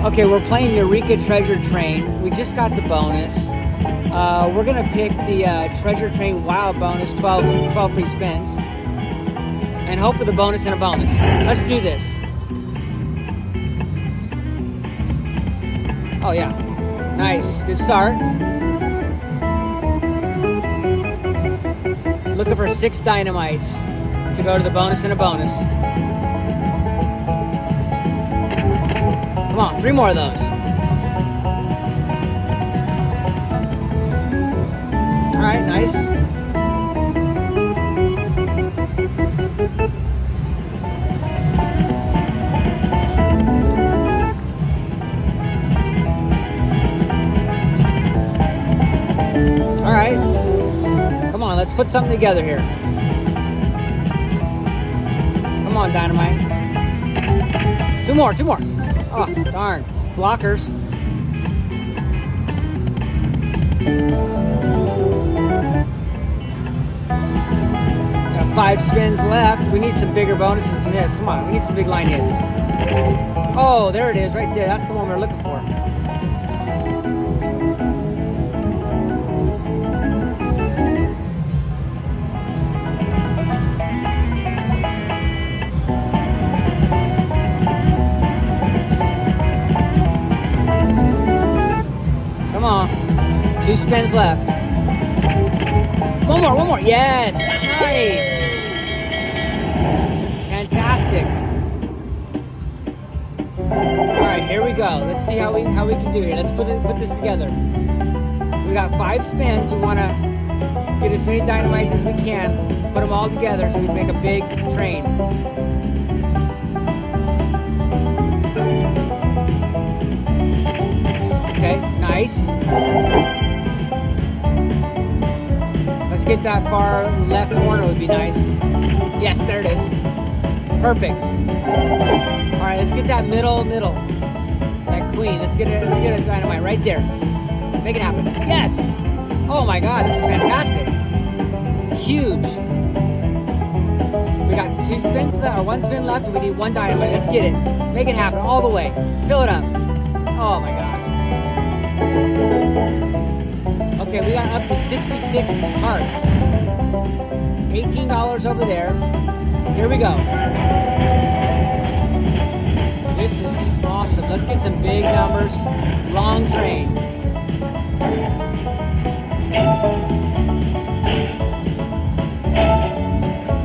Okay, we're playing Eureka Treasure Train. We just got the bonus. We're gonna pick the Treasure Train Wow bonus, 12 free spins. And hope for the bonus and a bonus. Let's do this. Oh yeah, nice, good start. Looking for 6 dynamites to go to the bonus and a bonus. Come on, 3 more of those. All right, nice. All right, come on, let's put something together here. Come on, dynamite. 2 more. Oh, darn. Blockers. Got 5 spins left. We need some bigger bonuses than this. Come on, we need some big line hits. Oh, there it is, right there. That's the one we're looking for. Come on. 2 spins left. One more. Yes. Nice. Fantastic. All right, here we go. Let's see how we can do here. Let's put this together. We got 5 spins. We want to get as many dynamites as we can. Put them all together so we can make a big train. Okay, nice. Let's get that far left corner would be nice. Yes, there it is. Perfect. All right, let's get that middle. That queen. Let's get a dynamite right there. Make it happen. Yes. Oh my God, this is fantastic. Huge. We got 2 spins left, or 1 spin left, and we need 1 dynamite. Let's get it. Make it happen all the way. Fill it up. Oh my God. Okay, we got up to 66 carts. $18 over there. Here we go. This is awesome. Let's get some big numbers. Long train.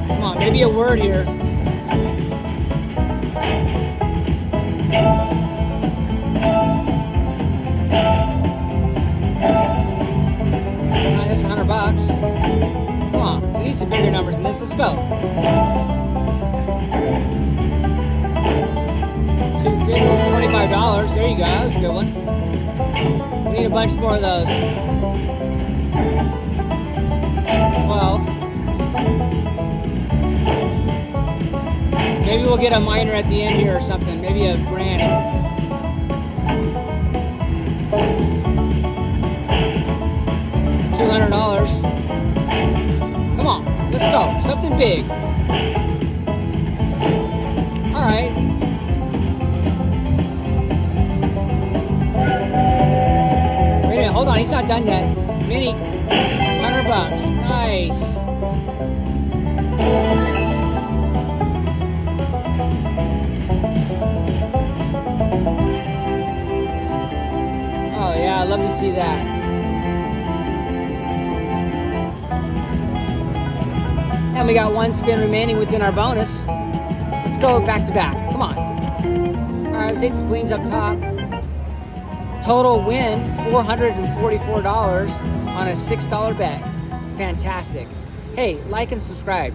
Come on, maybe a word here. That's $100. Come on, we need some bigger numbers than this. Let's go. $25. There you go. That was a good one. We need a bunch more of those. 12. Maybe we'll get a minor at the end here or something. Maybe a grand. $200. Come on, let's go. Something big. All right. Wait a minute, hold on. He's not done yet. Mini, $100. Nice. Oh yeah, I'd love to see that. And we got 1 spin remaining within our bonus. Let's go back to back. Come on. All right, let's take the queens up top. Total win, $444 on a $6 bet. Fantastic. Hey, like and subscribe.